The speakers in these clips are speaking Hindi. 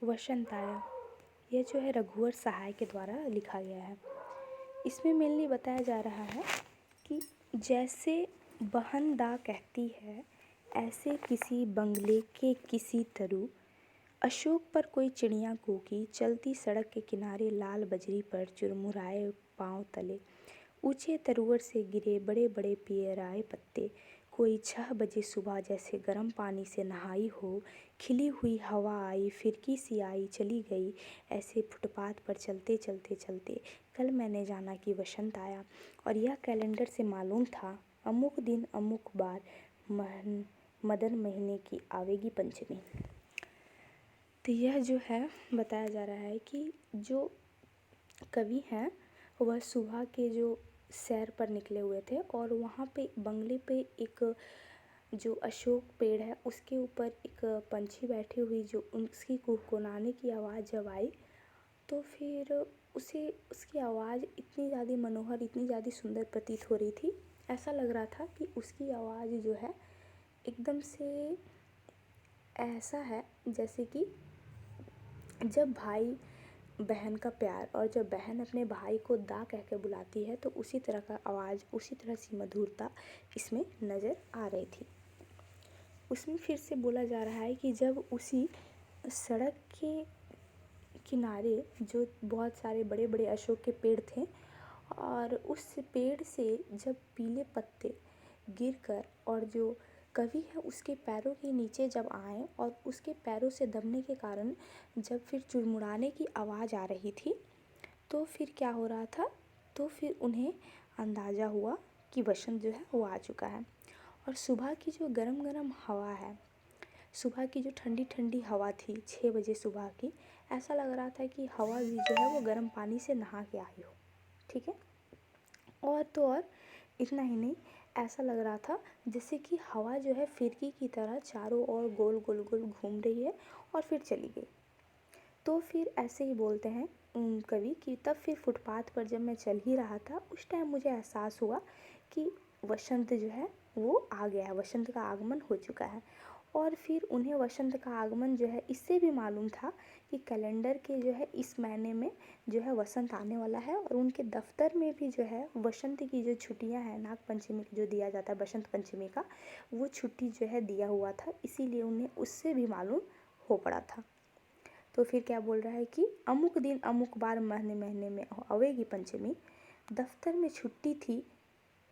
वसंत आया। यह जो है रघुवर सहाय के द्वारा लिखा गया है। इसमें मेनली बताया जा रहा है कि जैसे बहन दा कहती है, ऐसे किसी बंगले के किसी तरु अशोक पर कोई चिड़िया कूकी, चलती सड़क के किनारे लाल बजरी पर चुरमुराए पाँव तले, ऊंचे तरुवर से गिरे बड़े बड़े पियराए पत्ते, कोई 6 बजे सुबह जैसे गर्म पानी से नहाई हो, खिली हुई हवा आई, फिरकी सी आई, चली गई। ऐसे फुटपाथ पर चलते चलते चलते कल मैंने जाना कि वसंत आया, और यह कैलेंडर से मालूम था अमुक दिन अमुक बार मदन महीने की आवेगी पंचमी। तो यह जो है बताया जा रहा है कि जो कवि हैं वह सुबह के जो सैर पर निकले हुए थे, और वहाँ पे बंगले पे एक जो अशोक पेड़ है उसके ऊपर एक पंछी बैठी हुई, जो उसकी कुहकुहनाने की आवाज़ जब आई तो फिर उसे उसकी आवाज़ इतनी ज़्यादा मनोहर, इतनी ज़्यादा सुंदर प्रतीत हो रही थी। ऐसा लग रहा था कि उसकी आवाज़ जो है एकदम से ऐसा है जैसे कि जब भाई बहन का प्यार, और जब बहन अपने भाई को दा कह के बुलाती है तो उसी तरह का आवाज़, उसी तरह सी मधुरता इसमें नज़र आ रही थी। उसमें फिर से बोला जा रहा है कि जब उसी सड़क के किनारे जो बहुत सारे बड़े बड़े अशोक के पेड़ थे, और उस पेड़ से जब पीले पत्ते गिरकर और जो कवि है उसके पैरों के नीचे जब आए, और उसके पैरों से दबने के कारण जब फिर चुड़मुड़ाने की आवाज़ आ रही थी, तो फिर क्या हो रहा था, तो फिर उन्हें अंदाज़ा हुआ कि वसंत जो है वो आ चुका है। और सुबह की जो गरम गरम हवा है, सुबह की जो ठंडी ठंडी हवा थी 6 बजे सुबह की, ऐसा लग रहा था कि हवा भी जो है वो गर्म पानी से नहा के आई हो। ठीक है। और तो और इतना ही नहीं, ऐसा लग रहा था जैसे कि हवा जो है फिरकी की तरह चारों ओर गोल गोल गोल घूम रही है और फिर चली गई। तो फिर ऐसे ही बोलते हैं कवि कि तब फिर फुटपाथ पर जब मैं चल ही रहा था उस टाइम मुझे एहसास हुआ कि वसंत जो है वो आ गया है, वसंत का आगमन हो चुका है। और फिर उन्हें वसंत का आगमन जो है इससे भी मालूम था कि कैलेंडर के जो है इस महीने में जो है वसंत आने वाला है, और उनके दफ्तर में भी जो है वसंत की जो छुट्टियां हैं, नाग पंचमी जो दिया जाता है बसंत पंचमी का, वो छुट्टी जो है दिया हुआ था, इसीलिए उन्हें उससे भी मालूम हो पड़ा था। तो फिर क्या बोल रहा है कि अमुक दिन अमुक बार महीने महीने में आवेगी पंचमी, दफ्तर में छुट्टी थी,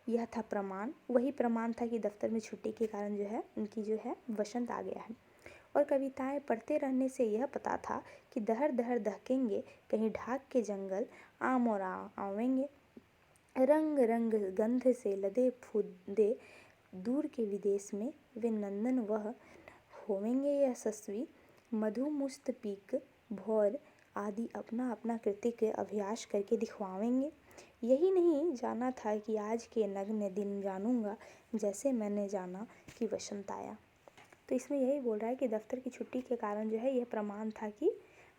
यह था प्रमाण। वही प्रमाण था कि दफ्तर में छुट्टी के कारण जो है उनकी जो है वसंत आ गया है। और कविताएं पढ़ते रहने से यह पता था कि दहर दहर दहकेंगे कहीं ढाक के जंगल, आम और आवेंगे, रंग रंग गंध से लदे फूदे दूर के विदेश में, वे नंदन वह होवेंगे यशस्वी, मधु मुस्त पीक भौर आदि अपना अपना कृत्य के अभ्यास करके दिखवावेंगे। यही नहीं जाना था कि आज के नग्न दिन जानूंगा, जैसे मैंने जाना कि वसंत आया। तो इसमें यही बोल रहा है कि दफ्तर की छुट्टी के कारण जो है यह प्रमाण था कि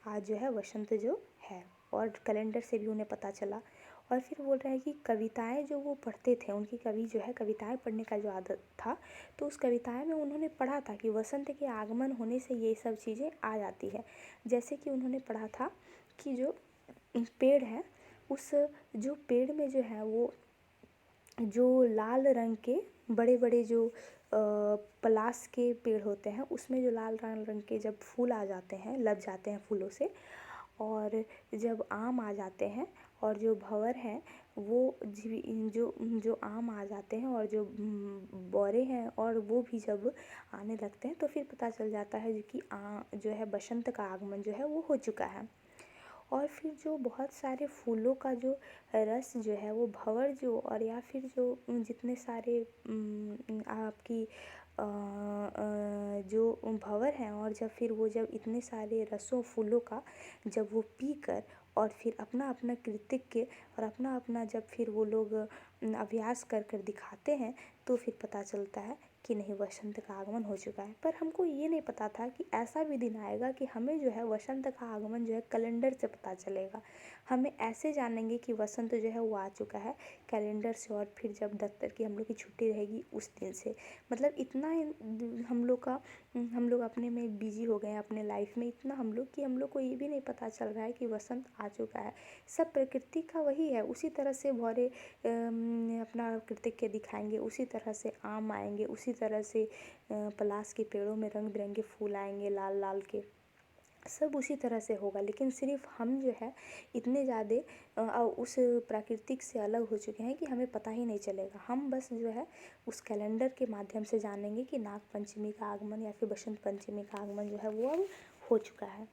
आज जो है वसंत जो है, और कैलेंडर से भी उन्हें पता चला। और फिर बोल रहा है कि कविताएं जो वो पढ़ते थे, उनकी कवि जो है कविताएं पढ़ने का जो आदत था, तो उस कविताएं में उन्होंने पढ़ा था कि वसंत के आगमन होने से ये सब चीज़ें आ जाती है। जैसे कि उन्होंने पढ़ा था कि जो पेड़ है, उस जो पेड़ में जो है वो जो लाल रंग के बड़े बड़े जो पलाश के पेड़ होते हैं, उसमें जो लाल रंग के जब फूल आ जाते हैं, लग जाते हैं फूलों से, और जब आम आ जाते हैं, और जो भंवर हैं वो जो जो आम आ जाते हैं, और जो बौरे हैं और वो भी जब आने लगते हैं, तो फिर पता चल जाता है कि जो है बसंत का आगमन जो है वो हो चुका है। और फिर जो बहुत सारे फूलों का जो रस जो है वो भंवर जो, और या फिर जो जितने सारे आपकी जो भंवर हैं, और जब फिर वो जब इतने सारे रसों फूलों का जब वो पी कर और फिर अपना अपना कृत्य और अपना अपना जब फिर वो लोग अभ्यास कर कर दिखाते हैं, तो फिर पता चलता है कि नहीं वसंत का आगमन हो चुका है। पर हमको ये नहीं पता था कि ऐसा भी दिन आएगा कि हमें जो है वसंत का आगमन जो है कैलेंडर से पता चलेगा। हमें ऐसे जानेंगे कि वसंत जो है वो आ चुका है कैलेंडर से, और फिर जब दफ्तर की हम लोग की छुट्टी रहेगी उस दिन से। मतलब इतना हम लोग का हम लोग अपने में बिजी हो गए हैं, अपने लाइफ में इतना हम लोग कि हम लोग को ये भी नहीं पता चल रहा है कि वसंत आ चुका है। सब प्रकृति का वही है, उसी तरह से भौरे अपना कृतिक के दिखाएंगे, उसी तरह से आम आएंगे, उसी तरह से पलाश के पेड़ों में रंग बिरंगे फूल आएंगे लाल लाल के, सब उसी तरह से होगा। लेकिन सिर्फ हम जो है इतने ज़्यादा उस प्राकृतिक से अलग हो चुके हैं कि हमें पता ही नहीं चलेगा। हम बस जो है उस कैलेंडर के माध्यम से जानेंगे कि नाग पंचमी का आगमन या फिर बसंत पंचमी का आगमन जो है वो अब हो चुका है।